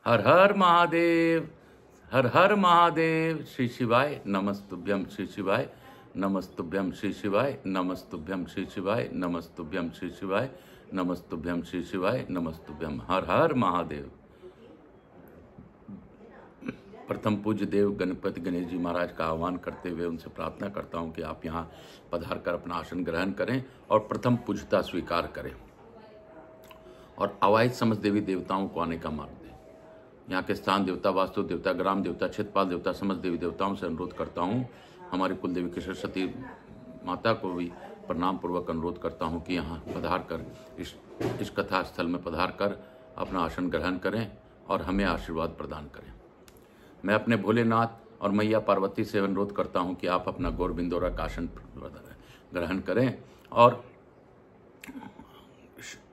हर हर महादेव, हर हर महादेव। श्री शिवाय नमस्तुभ्यम, श्री शिवाय नमस्तुभ्यम, श्री शिवाय नमस्तुभ्यम, श्री शिवाय नमस्तुभ्यम, श्री शिवाय नमस्तुभ्यम, श्री शिवाय नमस्तुभ्यम। हर हर महादेव। प्रथम पूज्य देव गणपति गणेश जी महाराज का आह्वान करते हुए उनसे प्रार्थना करता हूं कि आप यहाँ पधार कर अपना आसन ग्रहण करें और प्रथम पूज्यता स्वीकार करें और अवाहित समस्त देवी देवताओं को आने का मार्ग दें। यहाँ के स्थान देवता, वास्तु देवता, ग्राम देवता, क्षेत्रपाल देवता, समस्त देवी देवताओं से अनुरोध करता हूँ। हमारी कुल देवी की सरस्वती माता को भी प्रणाम पूर्वक अनुरोध करता हूँ कि यहाँ पधार कर इस कथा स्थल में पधार कर अपना आसन ग्रहण करें और हमें आशीर्वाद प्रदान करें। मैं अपने भोलेनाथ और मैया पार्वती से अनुरोध करता हूँ कि आप अपना गौर बिंदोरा का आसन ग्रहण करें और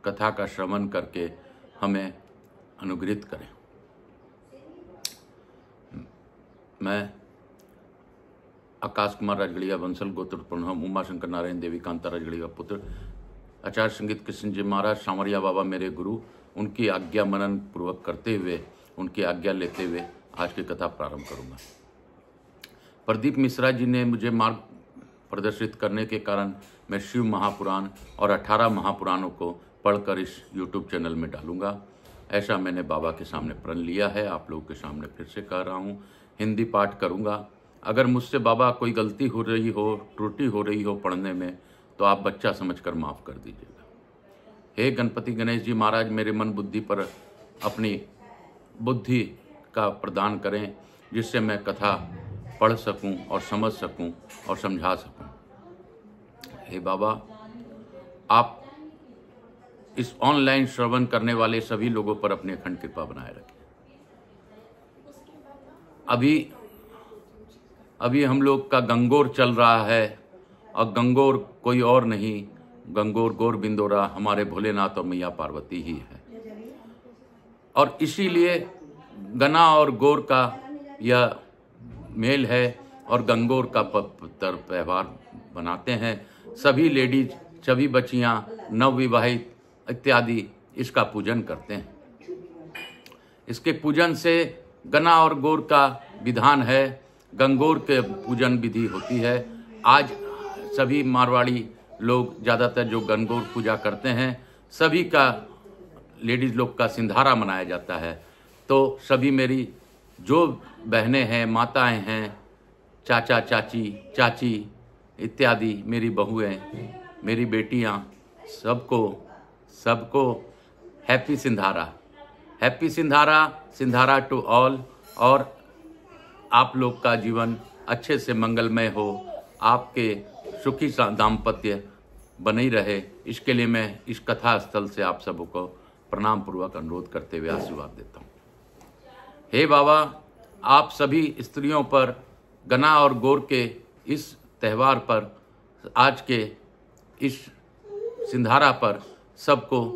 कथा का श्रवण करके हमें अनुग्रहित करें। मैं आकाश कुमार राजगढ़िया वंशल गोत्र प्रणाम उमाशंकर नारायण देवी कांता राजगढ़िया पुत्र आचार्य संगीत कृष्ण जी महाराज सांवरिया बाबा मेरे गुरु, उनकी आज्ञा मनन पूर्वक करते हुए, उनकी आज्ञा लेते हुए आज की कथा प्रारंभ करूंगा। प्रदीप मिश्रा जी ने मुझे मार्ग प्रदर्शित करने के कारण मैं शिव महापुराण और 18 महापुराणों को पढ़कर इस YouTube चैनल में डालूंगा। ऐसा मैंने बाबा के सामने प्रण लिया है। आप लोगों के सामने फिर से कह रहा हूँ। हिंदी पाठ करूंगा। अगर मुझसे बाबा कोई गलती हो रही हो, त्रुटि हो रही हो पढ़ने में, तो आप बच्चा समझकर माफ़ कर दीजिएगा। हे गणपति गणेश जी महाराज, मेरे मन बुद्धि पर अपनी बुद्धि का प्रदान करें, जिससे मैं कथा पढ़ सकूं और समझ सकूं और समझा सकूं। हे बाबा, आप इस ऑनलाइन श्रवण करने वाले सभी लोगों पर अपनी अखंड कृपा बनाए रखें। अभी हम लोग का गंगोर चल रहा है और गंगोर कोई और नहीं, गंगोर गौर बिंदोरा हमारे भोलेनाथ और मैया पार्वती ही है। और इसीलिए गना और गौर का यह मेल है और गंगोर का त्यौहार बनाते हैं। सभी लेडीज, सभी बच्चियां, नवविवाहित इत्यादि इसका पूजन करते हैं। इसके पूजन से गना और गौर का विधान है, गंगोर के पूजन विधि होती है। आज सभी मारवाड़ी लोग ज़्यादातर जो गंगोर पूजा करते हैं, सभी का लेडीज़ लोग का सिंधारा मनाया जाता है। तो सभी मेरी जो बहनें हैं, माताएं हैं, चाचा चाची, चाची इत्यादि मेरी बहुएं, मेरी बेटियां, सबको happy Sindhara, happy Sindhara, Sindhara to all. और आप लोग का जीवन अच्छे से मंगलमय हो, आपके सुखी दाम्पत्य बनी रहे, इसके लिए मैं इस कथा स्थल से आप सबको प्रणाम पूर्वक अनुरोध करते हुए आशीर्वाद देता हूँ। हे बाबा, आप सभी स्त्रियों पर गना और गौर के इस त्यौहार पर, आज के इस सिंधारा पर, सबको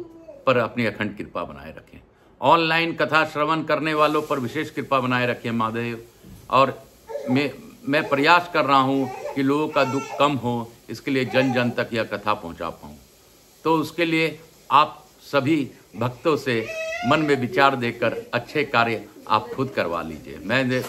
पर अपनी अखंड कृपा बनाए रखें। ऑनलाइन कथा श्रवण करने वालों पर विशेष कृपा बनाए रखें महादेव। और मैं प्रयास कर रहा हूँ कि लोगों का दुख कम हो, इसके लिए जन जन तक यह कथा पहुँचा पाऊँ। तो उसके लिए आप सभी भक्तों से मन में विचार देकर अच्छे कार्य आप खुद करवा लीजिए।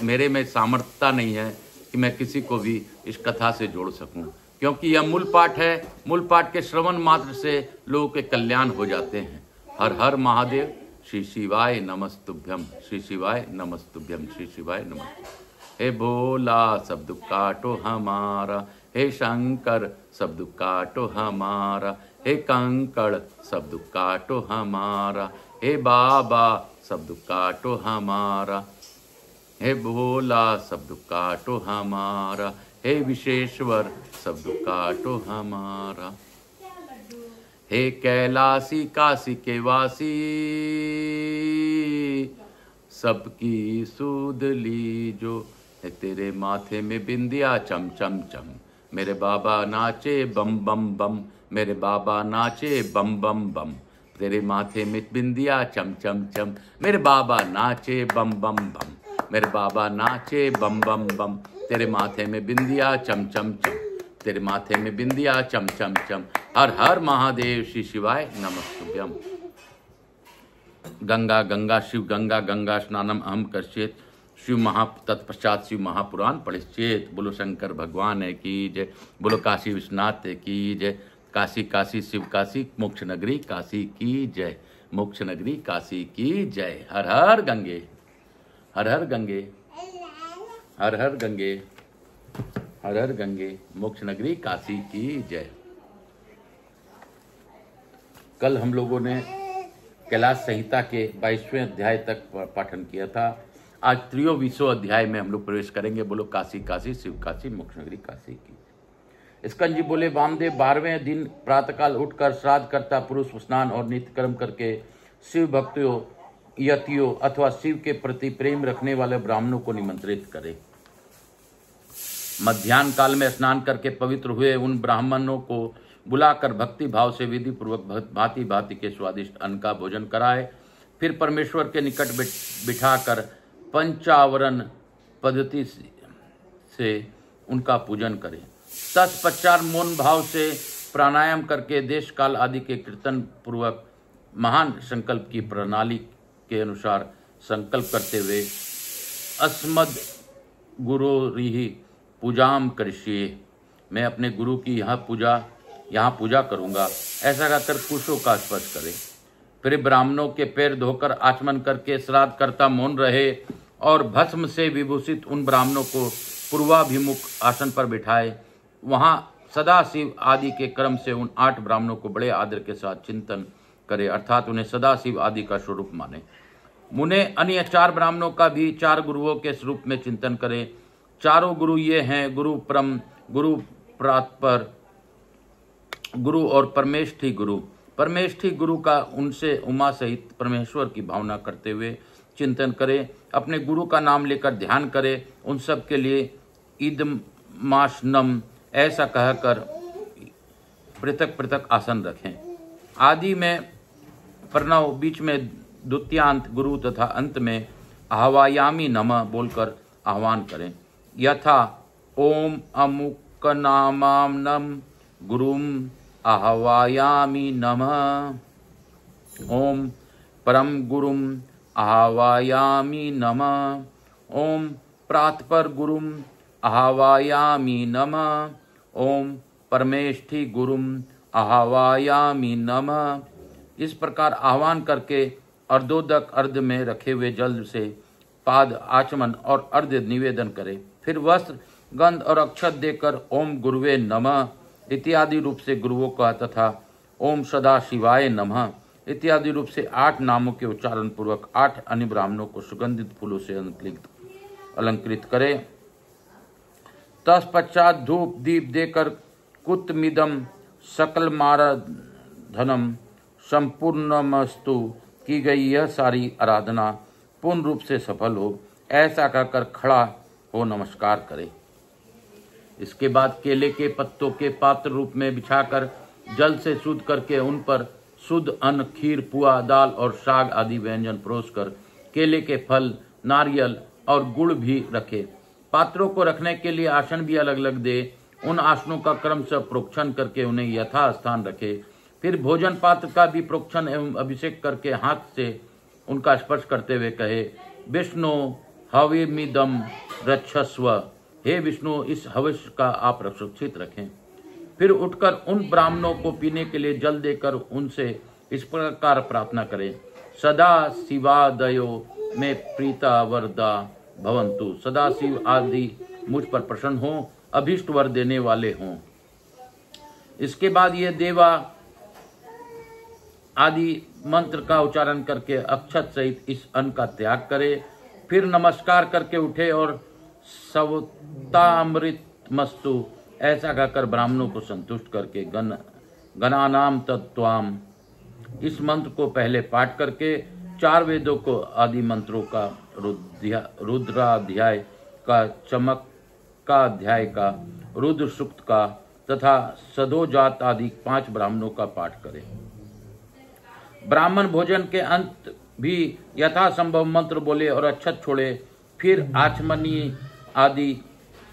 मेरे में सामर्थ्यता नहीं है कि मैं किसी को भी इस कथा से जोड़ सकूं, क्योंकि यह मूल पाठ है। मूल पाठ के श्रवण मात्र से लोगों के कल्याण हो जाते हैं। हर हर महादेव। श्री शिवाय नमस्तुभ्यम, श्री शिवाय नमस्तुभ्यम, श्री शिवाय नमस्तुभ्यम। हे भोला, सब दुख काटो हमारा। हे शंकर, सब दुख काटो हमारा। हे कंकड़, सब दुख काटो हमारा। हे बाबा, सब दुख काटो हमारा। हे भोला, सब दुख काटो हमारा। हे विशेश्वर, सब दुख काटो हमारा। हे कैलासी काशी के वासी, सबकी सूद लीजो। है तेरे माथे में बिंदिया चम चम चम, मेरे बाबा नाचे बम बम बम, मेरे बाबा नाचे बम बम बम। तेरे माथे में बिंदिया चम चम चम, मेरे बाबा नाचे बम बम बम, मेरे बाबा नाचे बम बम बम। तेरे माथे में बिंदिया चम चम चम, तेरे माथे में बिंदिया चम चम चम। हर हर महादेव। श्री शिवाय नमस्तुभ्यम। गंगा गंगा शिव गंगा गंगा स्नानम अहम कश्चित शिव महा तत्पश्चात शिव महापुराण पढ़िश्चेत। बोलो शंकर भगवान है की जय, बोलो काशी विश्वनाथ की जय। काशी काशी शिव काशी मोक्ष नगरी काशी की जय, मोक्ष नगरी काशी की जय। हर हर गंगे, हर हर गंगे, हर हर गंगे, हर हर गंगे, मोक्ष नगरी काशी की जय। कल हम लोगों ने कैलाश संहिता के 22वें अध्याय तक पाठन किया था। आज 23वें अध्याय में हम लोग प्रवेश करेंगे। बोलो काशी काशी शिव काशी मोक्ष नगरी काशी की। स्कंद जी बोले वामदेव 12वें दिन प्रातःकाल उठकर श्राद्ध करता पुरुष स्नान और नित्य कर्म करके शिव भक्तों, यतियों अथवा शिव के प्रति प्रेम रखने वाले ब्राह्मणों को निमंत्रित करे। मध्याह्न काल में स्नान करके पवित्र हुए उन ब्राह्मणों को बुलाकर भक्ति भाव से विधि पूर्वक भांति भांति के स्वादिष्ट अन्न का भोजन कराए। फिर परमेश्वर के निकट बिठाकर पंचावरण पद्धति से उनका पूजन करें। तत्पश्चात मौन भाव से प्राणायाम करके देश काल आदि के कीर्तन पूर्वक महान संकल्प की प्रणाली के अनुसार संकल्प करते हुए अस्मद गुरोरिहि पूजाम करिष्ये, मैं अपने गुरु की यहाँ पूजा करूँगा, ऐसा कहकर कुशों का स्पर्श करें। फिर ब्राह्मणों के पैर धोकर आचमन करके श्राद्ध करता मौन रहे और भस्म से विभूषित उन ब्राह्मणों को पूर्वाभिमुख आसन पर बिठाए। वहाँ सदाशिव आदि के क्रम से उन 8 ब्राह्मणों को बड़े आदर के साथ चिंतन करे, अर्थात उन्हें सदाशिव आदि का स्वरूप माने। मुने अन्य 4 ब्राह्मणों का भी 4 गुरुओं के स्वरूप में चिंतन करे। चारों गुरु ये हैं गुरु परम, गुरु प्रातपर, गुरु और परमेष्ठी गुरु। परमेष्ठी गुरु का उनसे उमा सहित परमेश्वर की भावना करते हुए चिंतन करे। अपने गुरु का नाम लेकर ध्यान करे। उन सब के लिए ईदमाशनम ऐसा कहकर पृथक पृथक आसन रखें। आदि में प्रणव, बीच में द्वितीयांत गुरु तथा अंत में आह्वायामी नमः बोलकर आह्वान करें। यथा ओम अमुक नामाम नम गुरुम आह्वायामी नमः, ओम परम गुरुम आह्वायामी नमः, ओम प्रातपर गुरुम आह्वायामी नमः, ओम परमेष्ठी गुरुम आह्वायामी नमः। इस प्रकार आह्वान करके अर्धोदक अर्ध में रखे हुए जल से पाद आचमन और अर्ध निवेदन करे। फिर वस्त्र, गंध और अक्षत देकर ओम गुरुवे नमः इत्यादि रूप से गुरुओं का तथा ओम सदा शिवाय नमः इत्यादि रूप से 8 नामों के उच्चारण पूर्वक 8 अन्य ब्राह्मणों को सुगंधित फूलों से अलंकृत करे। तत्पश्चात धूप दीप देकर कुतमिदम सकल माराधनम संपूर्णमस्तु की गई यह सारी आराधना पूर्ण रूप से सफल हो, ऐसा कहकर खड़ा हो नमस्कार करे। इसके बाद केले के पत्तों के पात्र रूप में बिछाकर जल से शुद्ध करके उन पर शुद्ध अन्न, खीर, पुआ, दाल और साग आदि व्यंजन परोसकर केले के फल, नारियल और गुड़ भी रखे। पात्रों को रखने के लिए आसन भी अलग अलग दे। उन आसनों का क्रमशः प्रोक्षण करके उन्हें यथा स्थान रखे। फिर भोजन पात्र का भी प्रोक्षण एवं अभिषेक करके हाथ से उनका स्पर्श करते हुए कहे, विष्णु हविमिदम रक्षस्व, हे विष्णु इस हविष्य का आप सुरक्षित रखें। फिर उठकर उन ब्राह्मणों को पीने के लिए जल देकर उनसे इस प्रकार प्रार्थना करें, सदा शिवादयो में प्रीता वरदा भवंतु, सदा शिव आदि मुझ पर प्रसन्न हो, अभीष्ट वर देने वाले हों। इसके बाद ये देवा आदि मंत्र का उच्चारण करके अक्षत सहित इस अन्न का त्याग करे। फिर नमस्कार करके उठे और सवतामृत मस्तु ऐसा कहकर ब्राह्मणों को संतुष्ट करके गणानाम तत्वाम इस मंत्र को पहले पाठ करके 4 वेदों को आदि मंत्रों का रुद्राध्याय का, चमक का अध्याय का, रुद्र सूक्त का तथा सदोजात आदि 5 ब्राह्मणों का पाठ करें। ब्राह्मण भोजन के अंत भी यथासंभव मंत्र बोले और अक्षत छोड़े। फिर आचमनी आदि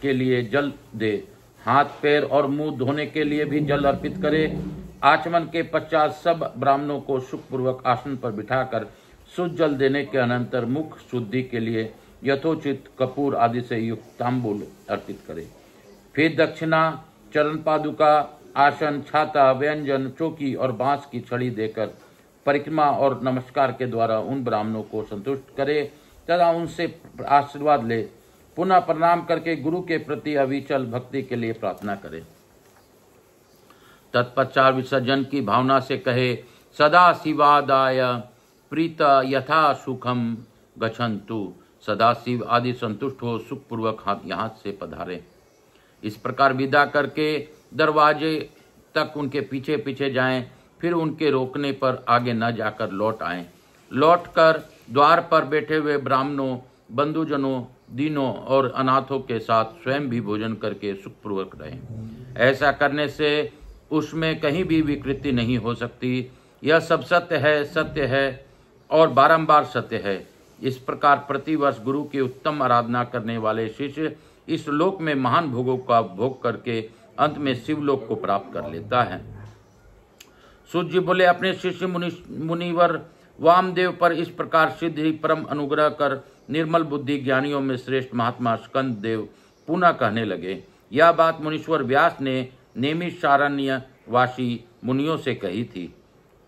के लिए जल दे। हाथ पैर और मुंह धोने के लिए भी जल अर्पित करे। आचमन के पश्चात सब ब्राह्मणों को सुखपूर्वक आसन पर बिठाकर शुद्ध जल देने के अनंतर मुख शुद्धि के लिए यथोचित कपूर आदि से युक्त तांबूल अर्पित करें। फिर दक्षिणा, चरण पादुका, आसन, छाता, व्यंजन, चौकी और बांस की छड़ी देकर परिक्रमा और नमस्कार के द्वारा उन ब्राह्मणों को संतुष्ट करे तथा उनसे आशीर्वाद ले। पुनः प्रणाम करके गुरु के प्रति अविचल भक्ति के लिए प्रार्थना करे। तत्पश्चात विसर्जन की भावना से कहे, सदा शिवादाय प्रीत यथा सुखम गच्छन्तु। सदा शिव आदि संतुष्ट हो सुखपूर्वक यहाँ से पधारे। इस प्रकार विदा करके दरवाजे तक उनके पीछे पीछे जाएं, फिर उनके रोकने पर आगे न जाकर लौट आएं। लौटकर द्वार पर बैठे हुए ब्राह्मणों, बंधुजनों, दीनों और अनाथों के साथ स्वयं भी भोजन करके सुखपूर्वक रहें। ऐसा करने से उसमें कहीं भी विकृति नहीं हो सकती। यह सब सत्य है और बारंबार सत्य है। इस प्रकार प्रतिवर्ष गुरु की उत्तम आराधना करने वाले शिष्य इस लोक में महान भोगों का भोग करके अंत में शिवलोक को प्राप्त कर लेता है। सूत जी बोले, अपने शिष्य मुनिवर वामदेव पर इस प्रकार सिद्ध ही परम अनुग्रह कर निर्मल बुद्धि ज्ञानियों में श्रेष्ठ महात्मा स्कंद देव पुनः कहने लगे। यह बात मुनीश्वर व्यास ने नैमिषारण्य वासी मुनियों से कही थी,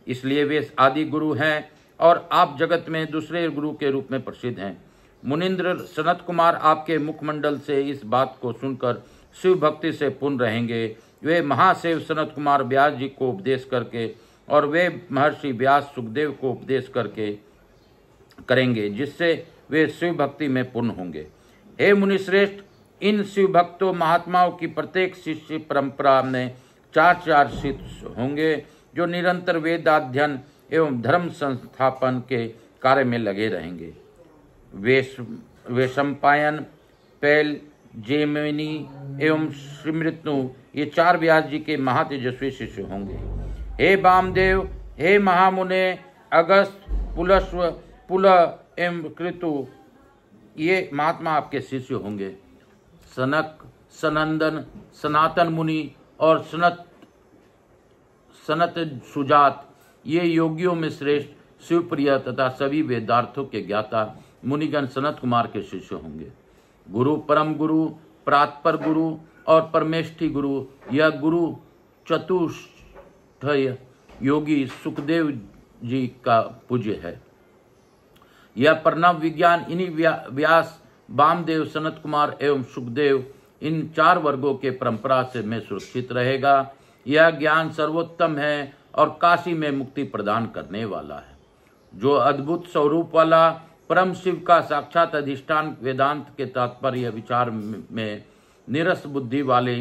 इसलिए वे आदि गुरु हैं और आप जगत में दूसरे गुरु के रूप में प्रसिद्ध हैं। मुनिंद्र सनत कुमार आपके मुखमंडल से इस बात को सुनकर शिव भक्ति से पूर्ण रहेंगे। वे महासेव सनत कुमार व्यास जी को उपदेश करके और वे महर्षि व्यास सुखदेव को उपदेश करके करेंगे, जिससे वे शिव भक्ति में पूर्ण होंगे। हे मुनिश्रेष्ठ, इन शिव भक्तों महात्माओं की प्रत्येक शिष्य परंपरा में चार शिष्य होंगे जो निरंतर वेदाध्ययन एवं धर्म संस्थापन के कार्य में लगे रहेंगे। वैशंपायन, पैल, जैमिनी एवं स्मृतनु ये 4 व्यास जी के महातेजस्वी शिष्य होंगे। हे वामदेव, हे महामुने, अगस्त, पुलस्व, पुल एवं कृतु ये महात्मा आपके शिष्य होंगे। सनक, सनंदन, सनातन मुनि और सनत सुजात ये योगियों में श्रेष्ठ शिवप्रिय तथा सभी वेदार्थों के ज्ञाता मुनिगण सनत कुमार के शिष्य होंगे। गुरु, परम गुरु, प्रातपर गुरु और परमेष्ठी गुरु, यह गुरु चतुष्टय योगी सुखदेव जी का पूज्य है। यह प्रणव विज्ञान इन्हीं व्यास, वामदेव, सनत कुमार एवं सुखदेव इन 4 वर्गों के परंपरा से में सुरक्षित रहेगा। यह ज्ञान सर्वोत्तम है और काशी में मुक्ति प्रदान करने वाला है। जो अद्भुत स्वरूप वाला परम शिव का साक्षात अधिष्ठान वेदांत के तात्पर्य विचार में निरस बुद्धि वाले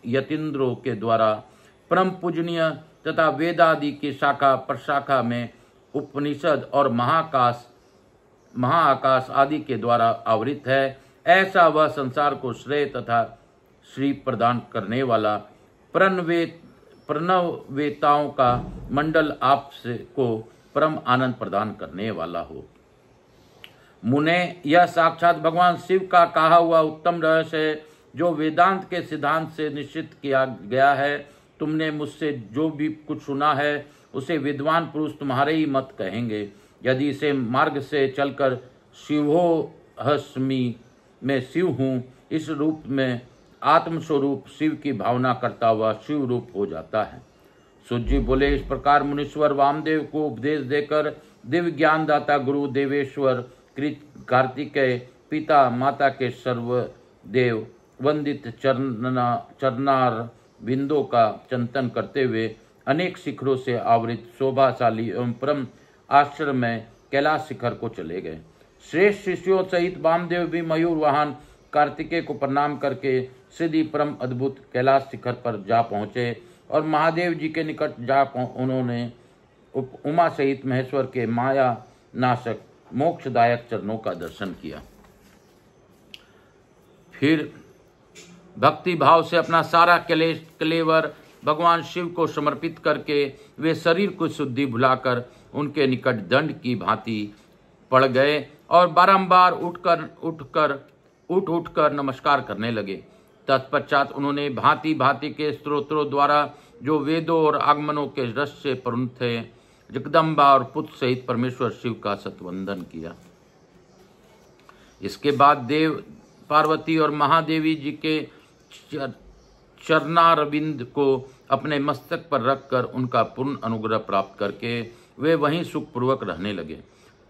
यतीन्द्रों के द्वारा परम पूजनीय तथा वेदादि की शाखा प्रशाखा में उपनिषद और महाआकाश आदि के द्वारा आवृत है, ऐसा वह संसार को श्रेय तथा श्री प्रदान करने वाला प्रणवेताओं का मंडल आपसे को परम आनंद प्रदान करने वाला हो। मुने, यह साक्षात भगवान शिव का कहा हुआ उत्तम रहस्य है जो वेदांत के सिद्धांत से निश्चित किया गया है। तुमने मुझसे जो भी कुछ सुना है उसे विद्वान पुरुष तुम्हारे ही मत कहेंगे। यदि इसे मार्ग से चलकर शिवोहस्मि में शिव हूँ इस रूप में आत्मस्वरूप शिव की भावना करता हुआ शिव रूप हो जाता है। सूत जी बोले, इस प्रकार मुनीश्वर वामदेव को उपदेश देकर दिव्य ज्ञानदाता गुरु देवेश्वर कार्तिकेय पिता माता के सर्वदेव वंदित चरनार बिंदों का चिंतन करते हुए अनेक शिखरों से आवृत शोभाशाली एवं परम आश्रम में कैलाश शिखर को चले गए। श्रेष्ठ शिष्यों सहित वामदेव भी मयूर वाहन कार्तिकेय को प्रणाम करके सीधी परम अद्भुत कैलाश शिखर पर जा पहुंचे और महादेव जी के निकट उन्होंने उमा सहित महेश्वर के माया नाशक मोक्षदायक चरणों का दर्शन किया। फिर भक्ति भाव से अपना सारा कलेवर भगवान शिव को समर्पित करके वे शरीर को शुद्धि भुलाकर उनके निकट दंड की भांति पड़ गए और बारंबार उठ नमस्कार करने लगे। तत्पश्चात उन्होंने भांति भांति के स्तोत्रों द्वारा जो वेदों और आगमनों के रस से पूर्ण थे जगदम्बा और पुत्र सहित परमेश्वर शिव का सतवंदन किया। इसके बाद देव पार्वती और महादेवी जी के चरणारविंद को अपने मस्तक पर रखकर उनका पूर्ण अनुग्रह प्राप्त करके वे वहीं सुखपूर्वक रहने लगे।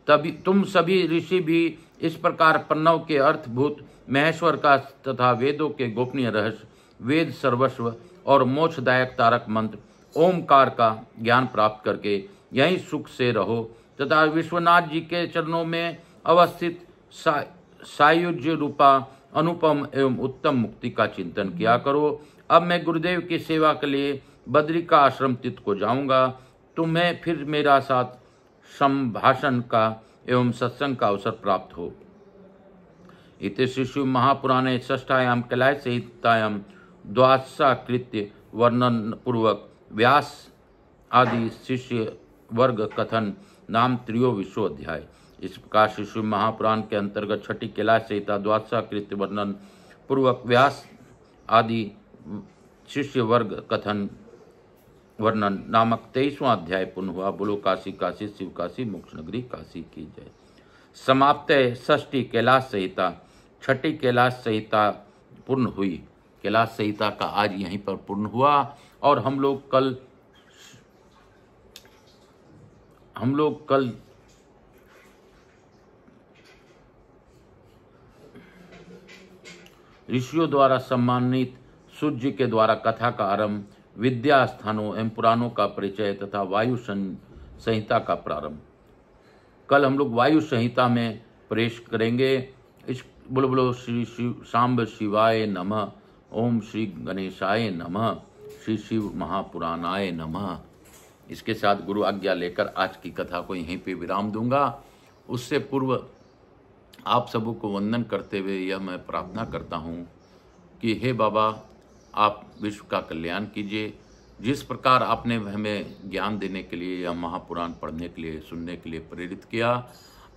तभी तुम सभी ऋषि भी इस प्रकार प्रणव के अर्थभूत महेश्वर का तथा वेदों के गोपनीय रहस्य, वेद सर्वस्व और मोक्षदायक तारक मंत्र ओमकार का ज्ञान प्राप्त करके यहीं सुख से रहो तथा विश्वनाथ जी के चरणों में अवस्थित सायुज्य रूपा अनुपम एवं उत्तम मुक्ति का चिंतन किया करो। अब मैं गुरुदेव की सेवा के लिए बद्री का आश्रम तीर्थ को जाऊंगा। तुम्हें फिर मेरा साथ संभाषण का एवं सत्संग का अवसर प्राप्त हो। इति श्री शिव महापुराणे षष्ठायाम कैलाश संहितायां द्वादशाकृत्य वर्णन पूर्वक व्यास आदि शिष्य वर्ग कथन नाम त्रयोविंशो अध्याय। इस प्रकार श्री शिव महापुराण के अंतर्गत छठी कैलाश संहिता द्वादशाकृत्य वर्णन पूर्वक व्यास आदि शिष्य वर्ग कथन वर्णन नामक 23वां अध्याय पूर्ण हुआ। बोलो काशी काशी शिव काशी मोक्ष नगरी काशी की जय। समाप्त षष्ठी कैलाश संहिता। छठी कैलाश संहिता पूर्ण हुई। कैलाश संहिता का आज यहीं पर पूर्ण हुआ और हम लोग कल ऋषियों द्वारा सम्मानित सूर्य के द्वारा कथा का आरंभ, विद्या स्थानों एवं पुराणों का परिचय तथा वायु संहिता का प्रारंभ। कल हम लोग वायु संहिता में प्रवेश करेंगे। इस बोलो श्री सांब शिवाय नमः, ओम श्री गणेशाय नमः, श्री शिव महापुराणाय नमः। इसके साथ गुरु आज्ञा लेकर आज की कथा को यहीं पे विराम दूंगा। उससे पूर्व आप सबों को वंदन करते हुए यह मैं प्रार्थना करता हूँ कि हे बाबा, आप विश्व का कल्याण कीजिए। जिस प्रकार आपने हमें ज्ञान देने के लिए या महापुराण पढ़ने के लिए, सुनने के लिए प्रेरित किया,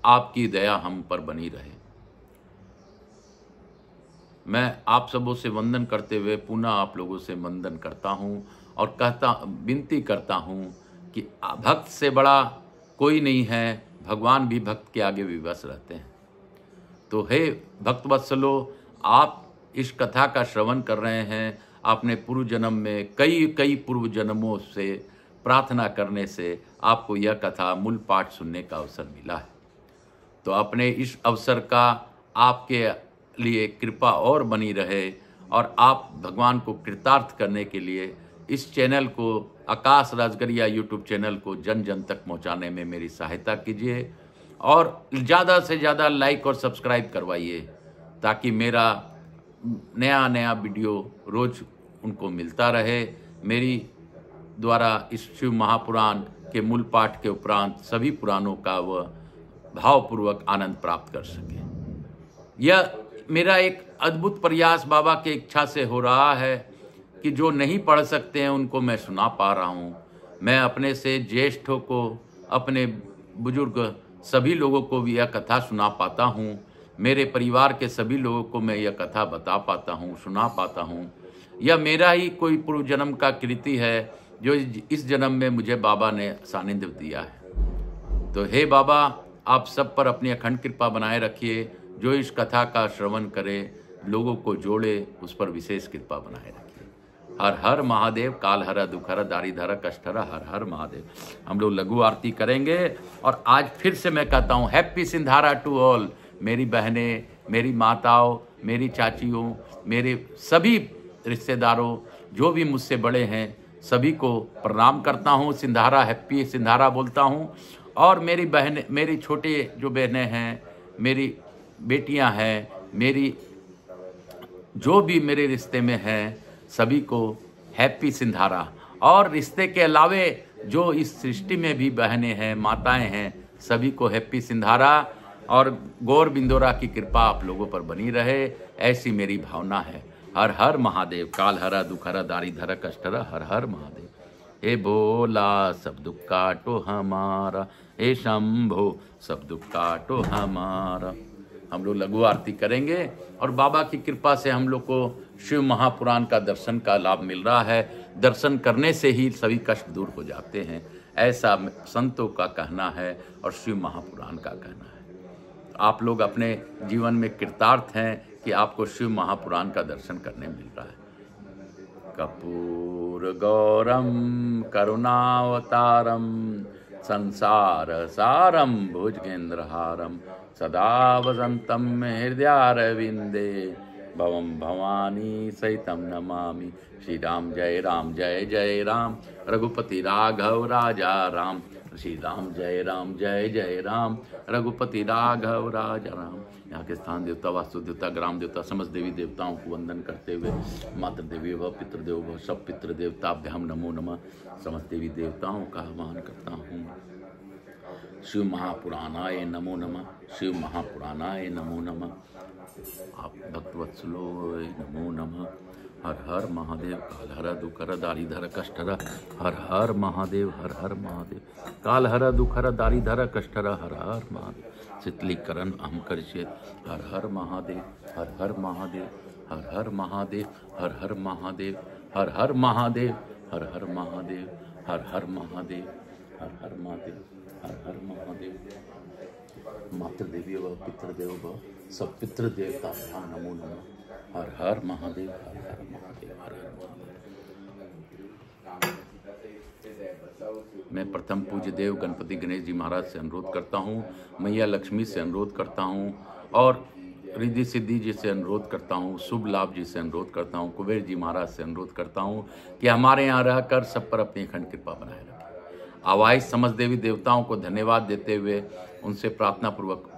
आपकी दया हम पर बनी रहे। मैं आप सबों से वंदन करते हुए पुनः आप लोगों से वंदन करता हूँ और विनती करता हूँ कि भक्त से बड़ा कोई नहीं है, भगवान भी भक्त के आगे विवश रहते हैं। तो हे भक्तवत्सलो, आप इस कथा का श्रवण कर रहे हैं। आपने पूर्व जन्म में कई पूर्व जन्मों से प्रार्थना करने से आपको यह कथा मूल पाठ सुनने का अवसर मिला है। तो अपने इस अवसर का आपके लिए कृपा और बनी रहे और आप भगवान को कृतार्थ करने के लिए इस चैनल को, आकाश राजगरिया यूट्यूब चैनल को जन जन तक पहुंचाने में मेरी सहायता कीजिए और ज़्यादा से ज़्यादा लाइक और सब्सक्राइब करवाइए ताकि मेरा नया नया वीडियो रोज उनको मिलता रहे। मेरी द्वारा इस शिव महापुराण के मूल पाठ के उपरांत सभी पुराणों का वह भावपूर्वक आनंद प्राप्त कर सके। यह मेरा एक अद्भुत प्रयास बाबा की इच्छा से हो रहा है कि जो नहीं पढ़ सकते हैं उनको मैं सुना पा रहा हूँ। मैं अपने से ज्येष्ठों को, अपने बुजुर्ग सभी लोगों को भी यह कथा सुना पाता हूँ। मेरे परिवार के सभी लोगों को मैं यह कथा बता पाता हूँ, सुना पाता हूँ। यह मेरा ही कोई पूर्व जन्म का कृति है जो इस जन्म में मुझे बाबा ने सानिध्य दिया है। तो हे बाबा, आप सब पर अपनी अखंड कृपा बनाए रखिए। जो इस कथा का श्रवण करे, लोगों को जोड़े, उस पर विशेष कृपा बनाए रखिए। हर हर महादेव। काल हर दुखहर दारिधर कष्टहर। हर हर महादेव। हम लोग लघु आरती करेंगे और आज फिर से मैं कहता हूँ हैप्पी सिंधारा टू ऑल। मेरी बहनें, मेरी माताओं, मेरी चाचियों, मेरे सभी रिश्तेदारों, जो भी मुझसे बड़े हैं, सभी को प्रणाम करता हूँ। सिंधारा, हैप्पी सिंधारा बोलता हूँ। और मेरी बहनें, मेरी छोटी जो बहनें हैं, मेरी बेटियां हैं, मेरी जो भी मेरे रिश्ते में हैं, सभी को हैप्पी सिंधारा। और रिश्ते के अलावे जो इस सृष्टि में भी बहनें हैं, माताएं हैं, सभी को हैप्पी सिंधारा। और गौर बिंदोरा की कृपा आप लोगों पर बनी रहे, ऐसी मेरी भावना है। हर हर महादेव। काल हर दुखहर दारिधर कष्टहर। हर हर महादेव। हे भोला, सब दुख काटो हमारा। हे शंभो, सब दुख काटो हमारा। हम लोग लघु आरती करेंगे और बाबा की कृपा से हम लोग को शिव महापुराण का दर्शन का लाभ मिल रहा है। दर्शन करने से ही सभी कष्ट दूर हो जाते हैं। ऐसा संतों का कहना है और शिव महापुराण का कहना है। आप लोग अपने जीवन में कृतार्थ हैं कि आपको शिव महापुराण का दर्शन करने मिल रहा है। कपूर गौरम करुणावतारम संसार सारम भुजगेंद्रहारम सदा वसंतम हृदयारविंदे भवम भवानी सहितम नमामि। श्री राम जय राम जय जय राम रघुपति राघव राजा राम। श्री राम जय जय राम रघुपति राघव राजा राम। यहाँ के स्थान देवता, वास्तु देवता, ग्राम देवता, समस्त देवी देवताओं को वंदन करते हुए मातृ देवी व पितृदेव व सब पितृ देवताभ्याम नमो नमः समस्त देवी देवताओं का आह्वान करता हूँ। शिव महापुराणाय नमो नमः, शिव महापुराणाय नमो नमः। आप भक्तवत्सलो नमो नमः। हर हर महादेव काल हर दुखर दारिधर कष्टहर हर हर महादेव, हर हर महादेव काल हर दुखर दारिधर कष्टहर हर हर महादेव शीतलीकरण अहम करिष्ये। हर हर महादेव, हर हर महादेव, हर हर महादेव, हर हर महादेव, हर हर महादेव, हर हर महादेव, हर हर महादेव, हर हर महादेव, हर हर महादेव। मातृदेवी व पितृदेव व सब पितृदेवता नमो नमः। हर हर महादेव, हर हर महादेव, हर हर महादेव। मैं प्रथम पूज्य देव गणपति गणेश जी महाराज से अनुरोध करता हूँ, मैया लक्ष्मी से अनुरोध करता हूँ और रिद्धि सिद्धि जी से अनुरोध करता हूँ, शुभ लाभ जी से अनुरोध करता हूँ, कुबेर जी महाराज से अनुरोध करता हूँ कि हमारे यहाँ रहकर सब पर अपनी अखंड कृपा बनाए रखें। आवाज समस्त देवी देवताओं को धन्यवाद देते हुए उनसे प्रार्थना पूर्वक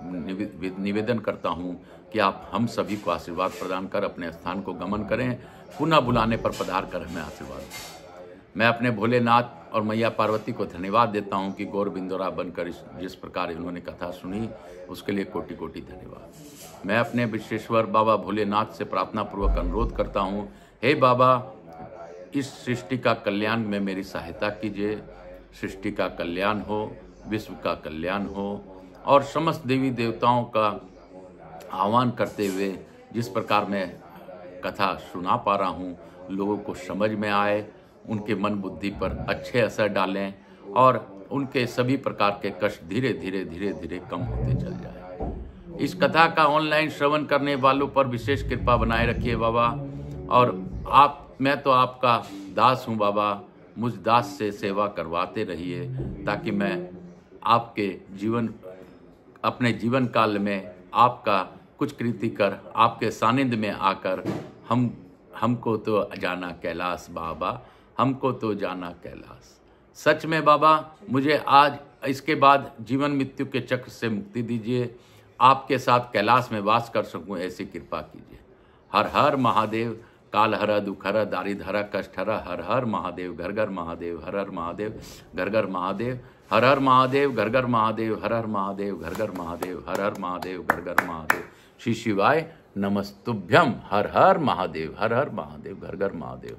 निवेदन करता हूँ कि आप हम सभी को आशीर्वाद प्रदान कर अपने स्थान को गमन करें, पुनः बुलाने पर पधार कर हमें आशीर्वाद दें। मैं अपने भोलेनाथ और मैया पार्वती को धन्यवाद देता हूँ कि गौर बिंदोरा बनकर जिस प्रकार इन्होंने कथा सुनी उसके लिए कोटि कोटि धन्यवाद। मैं अपने विश्वेश्वर बाबा भोलेनाथ से प्रार्थना पूर्वक अनुरोध करता हूँ, हे बाबा इस सृष्टि का कल्याण में मेरी सहायता कीजिए, सृष्टि का कल्याण हो, विश्व का कल्याण हो और समस्त देवी देवताओं का आह्वान करते हुए जिस प्रकार मैं कथा सुना पा रहा हूँ लोगों को समझ में आए, उनके मन बुद्धि पर अच्छे असर डालें और उनके सभी प्रकार के कष्ट धीरे धीरे धीरे धीरे कम होते चल जाए। इस कथा का ऑनलाइन श्रवण करने वालों पर विशेष कृपा बनाए रखिए बाबा। और मैं तो आपका दास हूँ बाबा, मुझ दास से सेवा करवाते रहिए ताकि मैं आपके अपने जीवन काल में आपका कुछ कृति कर आपके सानिध्य में आकर हमको तो जाना कैलाश बाबा, हमको तो जाना कैलाश। सच में बाबा मुझे आज इसके बाद जीवन मृत्यु के चक्र से मुक्ति दीजिए, आपके साथ कैलाश में वास कर सकूं ऐसी कृपा कीजिए। हर हर महादेव काल हर दुखर दारिधर कष्टहर हर हर महादेव घर घर महादेव, हर हर महादेव घर घर महादेव, हर हर महादेव घर घर महादेव, हर हर महादेव घर घर महादेव, हर हर महादेव घर घर महादेव। श्री शिवाय नमस्तुभ्यम। हर हर महादेव, हर हर महादेव घर घर महादेव।